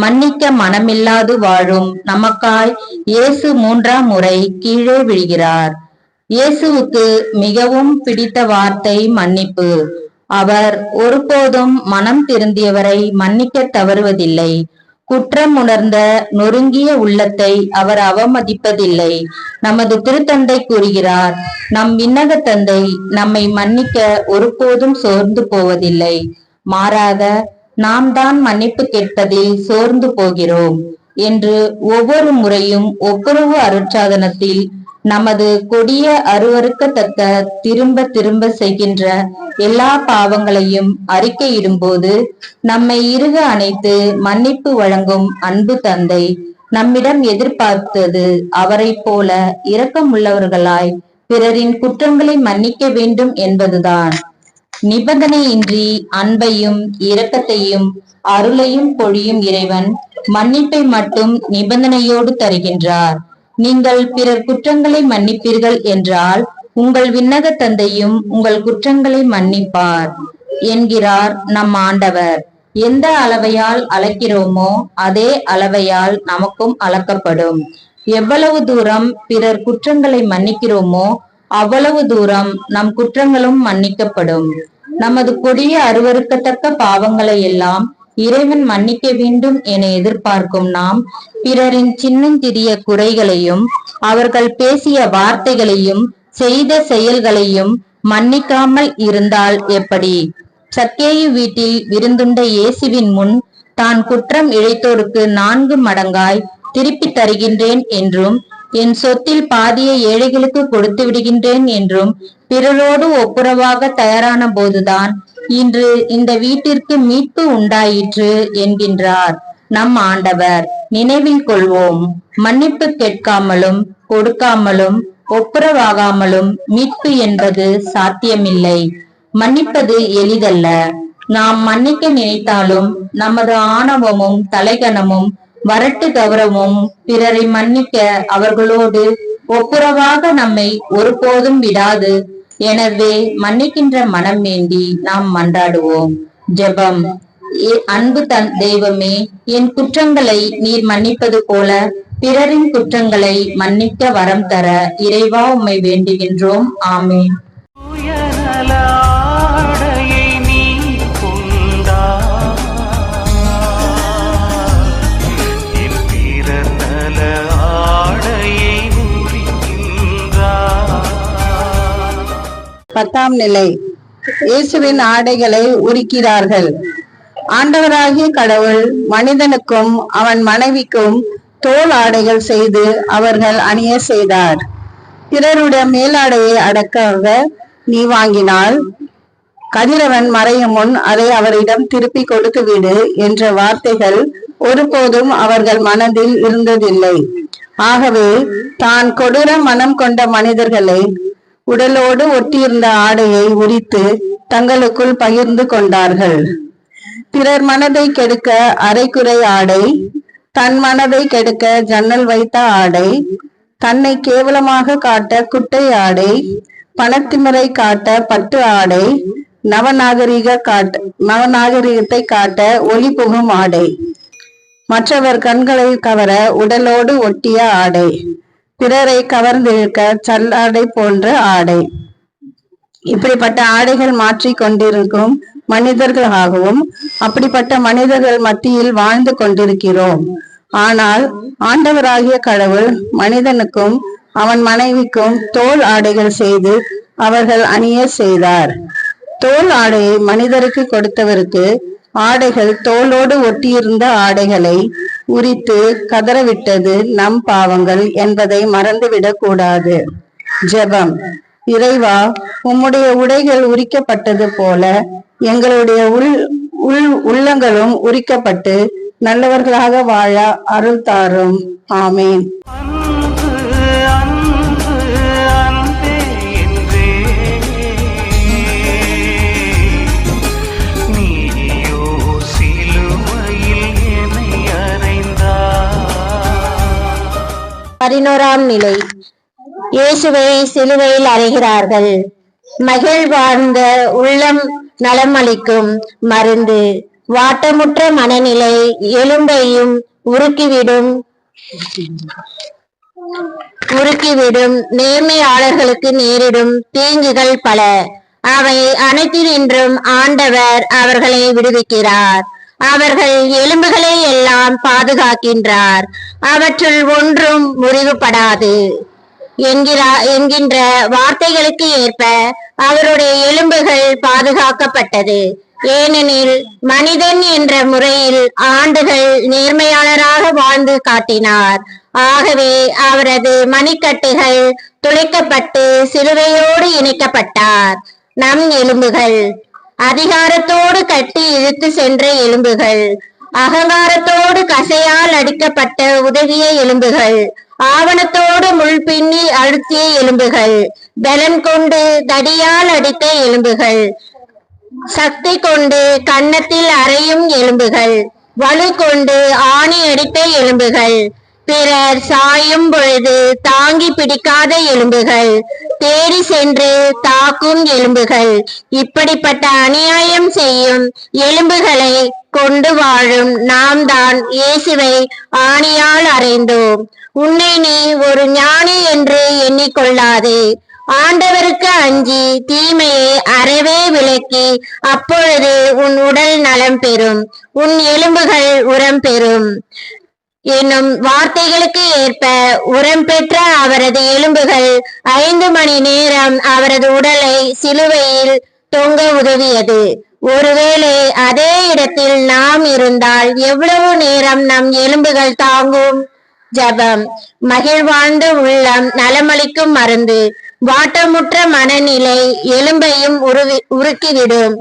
மன்னிக்க மனமில்லாது வாழும் நமக்காய் இயேசு 3ஆம் முறை கீழே விழுகிறார். இயேசுவுக்கு மிகவும் பிடித்த வார்த்தை மன்னிப்பு. அவர் ஒருபோதும் மனம் திருந்தியவரை மன்னிக்க தவறுவதில்லை. குற்றம் உணர்ந்த நொறுங்கிய உள்ளத்தை அவர் அவமதிப்பதில்லை. நமது திருத்தந்தை கூறுகிறார், நம் விண்ணக தந்தை நம்மை மன்னிக்க ஒருபோதும் சோர்ந்து போவதில்லை. மாறாக நாம் தான் மன்னிப்பு கேட்பதில் சோர்ந்து போகிறோம். என்று ஒவ்வொரு முறையும் ஒப்புரவு அருட்சாதனத்தில் நமது கொடிய அருவருக்கத்தக்க திரும்ப திரும்ப செய்கின்ற எல்லா பாவங்களையும் அறிக்கையிடும்போது நம்மை இறுக அணைத்து மன்னிப்பு வழங்கும் அன்பு தந்தை நம்மிடம் எதிர்பார்த்தது அவரை போல இரக்கமுள்ளவர்களாய் பிறரின் குற்றங்களை மன்னிக்க வேண்டும் என்பதுதான். நிபந்தனையின்றி அன்பையும் இரக்கத்தையும் அருளையும் பொழியும் இறைவன் மன்னிப்பை மட்டும் நிபந்தனையோடு தருகின்றார். நீங்கள் பிறர் குற்றங்களை மன்னிப்பீர்கள் என்றால் உங்கள் விண்ணக தந்தையும் உங்கள் குற்றங்களை மன்னிப்பார் என்கிறார் நம் ஆண்டவர். எந்த அளவையால் அளக்கிறோமோ அதே அளவையால் நமக்கும் அளக்கப்படும். எவ்வளவு தூரம் பிறர் குற்றங்களை மன்னிக்கிறோமோ அவ்வளவு தூரம் நம் குற்றங்களும் மன்னிக்கப்படும். நமது கொடிய அருவருக்கத்தக்க பாவங்களை எல்லாம் இறைவன் மன்னிக்க வேண்டும் என எதிர்பார்க்கும் நாம் பிறரின் சின்னஞ்சிறிய குறைகளையும் அவர்கள் பேசிய வார்த்தைகளையும் செய்த செயல்களையும் மன்னிக்காமல் இருந்தால் எப்படி? சக்கேயு வீட்டில் விருந்துண்ட இயேசுவின் முன் தான் குற்றம் இழைத்தோருக்கு 4 மடங்காய் திருப்பி தருகின்றேன் என்றும் என் சொத்தில் பாதியை ஏழைகளுக்கு கொடுத்து விடுகின்றேன் என்றும் பிறரோடு ஒப்புரவாக தயாரான போதுதான் இன்று இந்த வீட்டிற்கு மீட்பு உண்டாயிற்று என்கின்றார் நம் ஆண்டவர். நினைவில் கொள்வோம், மன்னிப்பு கேட்காமலும் கொடுக்காமலும் ஒப்புரவாகாமலும் மீட்பு என்பது சாத்தியமில்லை. மன்னிப்பது எளிதல்ல. நாம் மன்னிக்க நினைத்தாலும் நமது ஆணவமும் தலைகனமும் வரட்டு கௌரவமும் பிறரை மன்னிக்க அவர்களோடு ஒப்புரவாக நம்மை ஒருபோதும் விடாது. எனவே மன்னிக்கின்ற மனம் வேண்டி நாம் மன்றாடுவோம். ஜெபம். அன்பு தெய்வமே, என் குற்றங்களை நீர் மன்னிப்பது போல பிறரின் குற்றங்களை மன்னிக்க வரம் தர இறைவா உம்மை வேண்டுகின்றோம். ஆமென். பத்தாம் நிலை. இயேசுவின் ஆடைகளை உரிக்கிறார்கள். ஆண்டவராகிய கடவுள் மனிதனுக்கும் அவன் மனைவிக்கும் தோல் ஆடைகள் செய்து அவர்கள் அணிய செய்தார். பிறருடைய மேலாடையை அடக்காக நீ வாங்கினால் கதிரவன் மறையும் முன் அதை அவரிடம் திருப்பி கொடுத்து விடு என்ற வார்த்தைகள் ஒருபோதும் அவர்கள் மனதில் இருந்ததில்லை. ஆகவே தான் கொடூர மனம் கொண்ட மனிதர்களை உடலோடு ஒட்டியிருந்த ஆடையை உரித்து தங்களுக்குள் பகிர்ந்து கொண்டார்கள். பிறர் மனதை கெடுக்க அரைக்குறை ஆடை, தன் மனதை கெடுக்க ஜன்னல் வைத்த ஆடை, தன்னை கேவலமாக காட்ட குட்டை ஆடை, பணத்திமிரை காட்ட பட்டு ஆடை, நவநாகரிகத்தை காட்ட ஒளி புகும் ஆடை, மற்றவர் கண்களை கவர உடலோடு ஒட்டிய ஆடை, பிறரை கவர்ந்திருக்க சல்லாடை போன்ற ஆடை. இப்படிப்பட்ட ஆடைகள் மாற்றி கொண்டிருக்கும் மனிதர்களாகவும் அப்படிப்பட்ட மனிதர்கள் மத்தியில் வாழ்ந்து கொண்டிருக்கிறோம். ஆனால் ஆண்டவராகிய கடவுள் மனிதனுக்கும் அவன் மனைவிக்கும் தோல் ஆடைகள் செய்து அவர்கள் அணிய செய்தார். தோல் ஆடையை மனிதருக்கு கொடுத்தவருக்கு ஆடைகள் தோலோடு ஒட்டியிருந்த ஆடைகளை உரித்து கதறவிட்டது நம் பாவங்கள் என்பதை மறந்துவிடக் கூடாது. ஜெபம். இறைவா, உம்முடைய உடைகள் உரிக்கப்பட்டது போல எங்களுடைய உள்ளங்களும் உரிக்கப்பட்டு நல்லவர்களாக வாழ அருள் தாரும். ஆமேன். பதினோராம் நிலை. இயேசுவை சிலுவையில் அறைகிறார்கள். மகிழ்வார்ந்த உள்ளம் நலமளிக்கும் மருந்து, வாட்டமுற்ற மனநிலை எலும்பையும் உருக்கிவிடும் நேர்மையாளர்களுக்கு நேரிடும் தீங்குகள் பல. அவை அனைத்தினின்றும் ஆண்டவர் அவர்களை விடுவிக்கிறார். அவர்கள் எலும்புகளை எல்லாம் பாதுகாக்கின்றார். அவற்றுள் ஒன்றும் முறிவுபடாது என்கின்ற வார்த்தைகளுக்கு ஏற்ப அவருடைய எலும்புகள் பாதுகாக்கப்பட்டது. ஏனெனில் மனிதன் என்ற முறையில் ஆண்டுகள் நேர்மையாளராக வாழ்ந்து காட்டினார். ஆகவே அவரது மணிக்கட்டுகள் துளைக்கப்பட்டு சிலுவையோடு இணைக்கப்பட்டார். நம் எலும்புகள் அதிகாரத்தோடு கட்டி இழுத்து சென்ற எலும்புகள், அகங்காரத்தோடு கசையால் அடிக்கப்பட்ட உதவிய எலும்புகள், ஆவணத்தோடு முள் பின்னி அழுத்திய எலும்புகள், பலன் கொண்டு தடியால் அடித்த எலும்புகள், சக்தி கொண்டு கன்னத்தில் அறையும் எலும்புகள், வலு கொண்டு ஆணி அடித்த எலும்புகள், பிறர் சாயும் பொழுது தாங்கி பிடிக்காத எலும்புகள், தேடி சென்று தாக்கும் எலும்புகள், இப்படிப்பட்ட அநியாயம் செய்யும் எலும்புகளை கொண்டு வாழும் நாம் தான் இயேசுவை ஆணியால் அறைந்தோம். உன்னை நீ ஒரு ஞானி என்று எண்ணிக்கொள்ளாதே. ஆண்டவருக்கு அஞ்சி தீமையை அறவே விலக்கி, அப்பொழுது உன் உடல் நலம் பெறும், உன் எலும்புகள் உரம் பெறும் என்னும் வார்த்தைகளுக்கு ஏற்ப உரம் பெற்ற அவரது எலும்புகள் 5 மணி நேரம் அவரது உடலை சிலுவையில் தொங்க உதவியது. ஒருவேளை அதே இடத்தில் நாம் இருந்தால் எவ்வளவு நேரம் நம் எலும்புகள் தாங்கும்? ஜபம். மகிழ்வாழ்ந்த உள்ளம் நலமளிக்கும் மருந்து. வாட்டமுற்ற மனநிலை எலும்பையும் உருக்கிவிடும்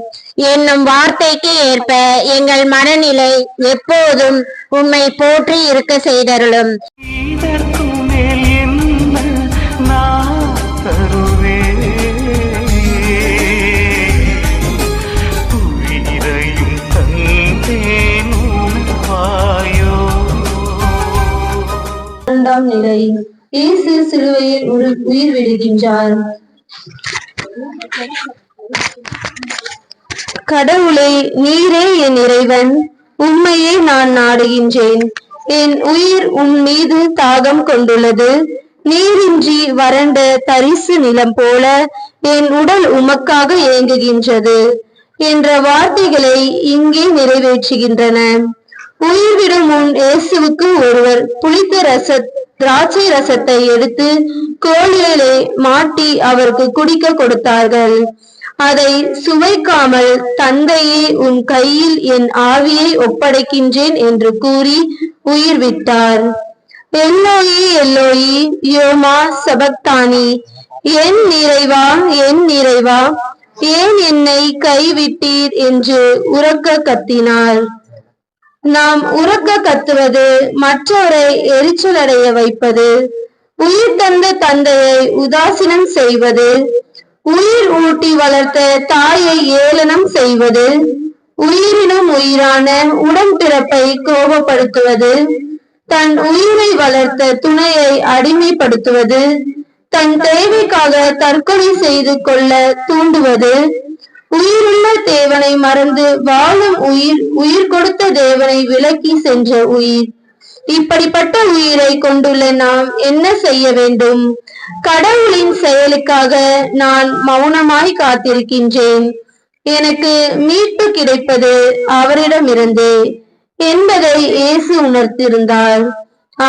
என்னும் வார்த்தைக்கு ஏற்ப எங்கள் மனநிலை எப்போதும் உம்மை போற்றி இருக்க செய்தருளும். இதற்கு மேல் என்ன நான் தருவேன்? உயிரையும் தந்தேன் உனக்காயோ. 2ஆம் நிலை. இயேசு சிலுவையில் உயிர் விடுகின்றார். கடவுளே, நீரே என் இறைவன், உம்மையே நான் நாடுகின்றேன். என் உயிர் உம் மீது தாகம் கொண்டுள்ளது. நீரின்றி வறண்ட தரிசு நிலம் போல என் உடல் உமக்காக ஏங்குகின்றது என்ற வார்த்தைகளை இங்கே நிறைவேற்றுகின்றன. உயிர்விடும் முன் இயேசுவுக்கு ஒருவர் புளித்த திராட்சை ரசத்தை எடுத்து கோலிலே மாட்டி அவருக்கு குடிக்க கொடுத்தார்கள். அதை சுவைக்காமல், தந்தையே உன் கையில் என் ஆவியை ஒப்படைக்கின்றேன் என்று கூறி உயிர் விட்டார். எல்லோயி எல்லோயி யோமா சபக்தானி, என் நிறைவா என் நிறைவா ஏன் என்னை கைவிட்டீர் என்று உரக்க கத்தினார். நாம் உரக்க கத்துவது மற்றவரை எரிச்சலடைய வைப்பது, உயிர் தந்த தந்தையை உதாசீனம் செய்வது, உயிர் ஊட்டி வளர்த்த தாயை ஏளனம் செய்வது, உயிரினும் உயிரான உடன்பிறப்பை கோபப்படுத்துவது, தன் உயிரை வளர்த்த துணையை அடிமைப்படுத்துவது, தன் தேவைக்காக தற்கொலை செய்து கொள்ள தூண்டுவது, உயிருள்ள தேவனை மறந்து வாழும் உயிர் கொடுத்த தேவனை விலக்கி சென்ற உயிர். இப்படிப்பட்ட உயிரை கொண்டுள்ள நாம் என்ன செய்ய வேண்டும்? கடவுளின் செயலுக்காக நான் மௌனமாய் காத்திருக்கின்றேன். எனக்கு மீட்பு கிடைப்பது அவரிடமிருந்தே என்பதை இயேசு உணர்த்திருந்தார்.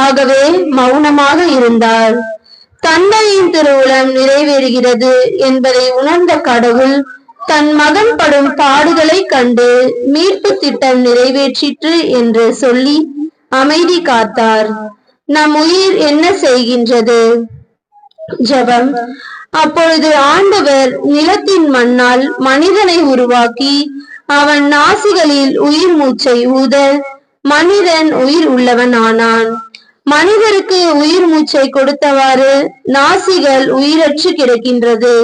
ஆகவே மௌனமாக இருந்தார். தந்தையின் திருவுளம் நிறைவேறுகிறது என்பதை உணர்ந்த கடவுள் தன் மகன் படும் பாடுகளை கண்டு மீட்பு திட்டம் நிறைவேற்றிற்று என்று சொல்லி அமைதி காத்தார். நம் உயிர் என்ன செய்கின்றது? ஜெபம். அப்பொழுது ஆண்டவர் நிலத்தின் மண்ணால் மனிதனை உருவாக்கி அவன் நாசிகளில் உயிர் மூச்சை ஊத மனிதன் உயிர் உள்ளவன் ஆனான். மனிதருக்கு உயிர் மூச்சை கொடுத்தவாறு நாசிகள் உயிரற்று கிடக்கின்றது.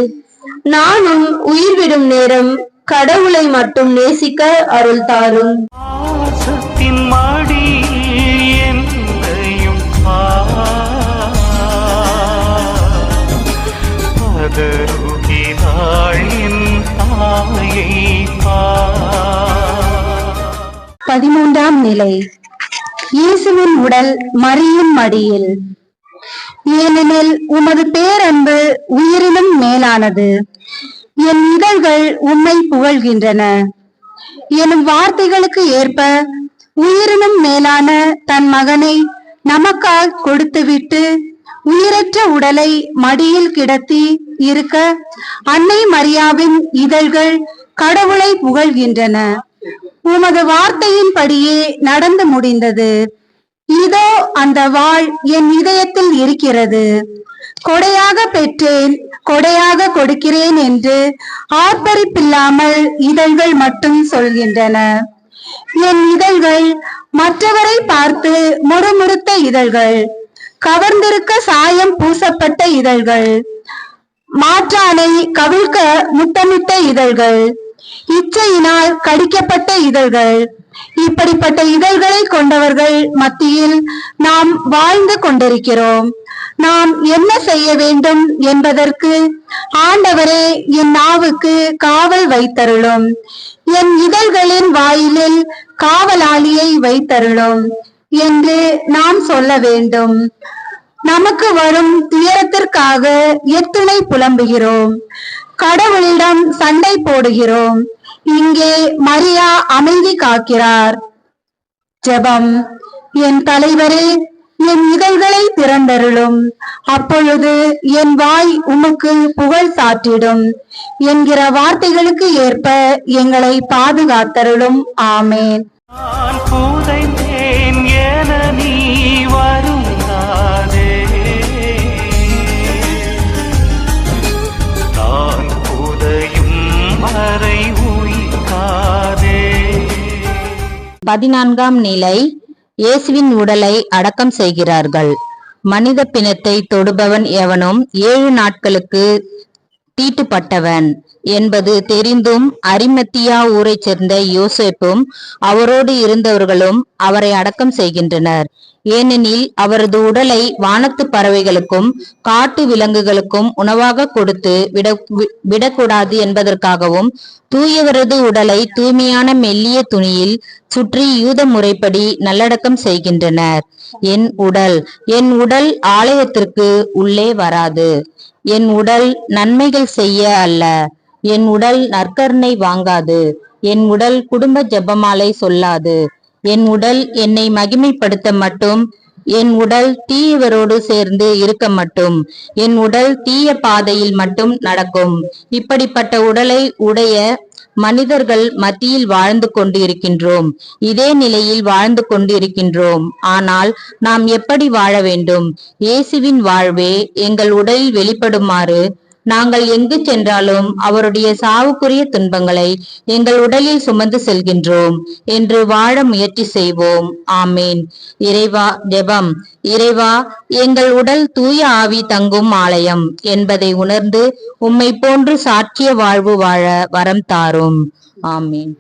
நானும் உயிர் விடும் நேரம் கடவுளை மட்டும் நேசிக்க அருள் தாரும். பாசத்தின் மடியில் என்னையும் பதறுகிறாள் என் தாயை. 13ஆம் நிலை. இயேசுவின் உடல் மரியின் மடியில். ஏனெனில் உமது பேரன்பு உயிரினும் மேலானது. என் இதழ்கள் உம்மை புகழ்கின்றன எனும் வார்த்தைகளுக்கு ஏற்ப உயிரினும் மேலான தன் மகனை நமக்காக கொடுத்துவிட்டு உயிரற்ற உடலை மடியில் கிடத்தி இருக்க அன்னை மரியாவின் இதழ்கள் கடவுளை புகழ்கின்றன. உமது வார்த்தையின்படியே நடந்து முடிந்தது. இதோ அந்த வாள் என் இதயத்தில் இருக்கிறது. கொடையாக பெற்றேன், கொடையாக கொடுக்கிறேன் என்று ஆர்ப்பரிப்பில்லாமல் இதழ்கள் மட்டும் சொல்கின்றன. என் இதழ்கள் மற்றவரை பார்த்து முறுமுறுத்த இதழ்கள், கவர்ந்திருக்க சாயம் பூசப்பட்ட இதழ்கள், மாற்றானை கவிழ்க்க முத்தமிட்ட இதழ்கள், இச்சையினால் கடிக்கப்பட்ட இதழ்கள். இப்படிப்பட்ட இதழ்களை கொண்டவர்கள் மத்தியில் நாம் வாழ்ந்து கொண்டிருக்கிறோம். நாம் என்ன செய்ய வேண்டும் என்பதற்கு ஆண்டவரே என் நாவுக்கு காவல் வைத்தருளும். என் இதழ்களின் வாயிலில் காவலாளியை வைத்தருளும் என்று நாம் சொல்ல வேண்டும். நமக்கு வரும் துயரத்திற்காக எத்துணை புலம்புகிறோம், கடவுளிடம் சண்டை போடுகிறோம். இங்கே மரியா அமைதி காக்கிறார். ஜெபம். என் தலைவரே, என் இதழ்களை திறந்தருளும், அப்பொழுது என் வாய் உமக்கு புகழ் சாற்றிடும் என்கிற வார்த்தைகளுக்கு ஏற்ப எங்களை பாதுகாத்தருளும். ஆமேன். நான் புதைந்தேன் என நீ வருந்தாதே, நான் புதையும் வரை உயிர்க்காதே. 14ஆம் நிலை. இயேசுவின் உடலை அடக்கம் செய்கிறார்கள். மனித பிணத்தை தொடுபவன் எவனும் 7 நாட்களுக்கு தீட்டுப்பட்டவன் என்பது தெரிந்தும் அரிமத்தியா ஊரைச் சேர்ந்த யோசேப்பும் அவரோடு இருந்தவர்களும் அவரை அடக்கம் செய்கின்றனர். ஏனெனில் அவரது உடலை வானத்து பறவைகளுக்கும் காட்டு விலங்குகளுக்கும் உணவாக கொடுத்து விடக்கூடாது என்பதற்காகவும் தூயவரது உடலை தூய்மையான மெல்லிய துணியில் சுற்றி யூத முறைப்படி நல்லடக்கம் செய்கின்றனர். என் உடல் ஆலயத்திற்கு உள்ளே வராது. என் உடல் நன்மைகள் செய்ய அல்ல. என் உடல் நற்கருணை வாங்காது. என் உடல் குடும்ப ஜெபமாலை சொல்லாது. என் உடல் என்னை மகிமைப்படுத்த மட்டும். என் உடல் தீயவரோடு சேர்ந்து இருக்க மட்டும். என் உடல் தீய பாதையில் மட்டும் நடக்கும். இப்படிப்பட்ட உடலை உடைய மனிதர்கள் மத்தியில் வாழ்ந்து கொண்டு இருக்கின்றோம். இதே நிலையில் வாழ்ந்து கொண்டு இருக்கின்றோம். ஆனால் நாம் எப்படி வாழ வேண்டும்? இயேசுவின் வாழ்வே எங்கள் உடலில் வெளிப்படுமாறு நாங்கள் எங்கு சென்றாலும் அவருடைய சாவுக்குரிய துன்பங்களை எங்கள் உடலில் சுமந்து செல்கின்றோம் என்று வாழ முயற்சி செய்வோம். ஆமீன். இறைவா. ஜெபம். இறைவா, எங்கள் உடல் தூய ஆவி தங்கும் ஆலயம் என்பதை உணர்ந்து உம்மை போன்று சாட்சிய வாழ்வு வாழ வரம் தாரும். ஆமீன்.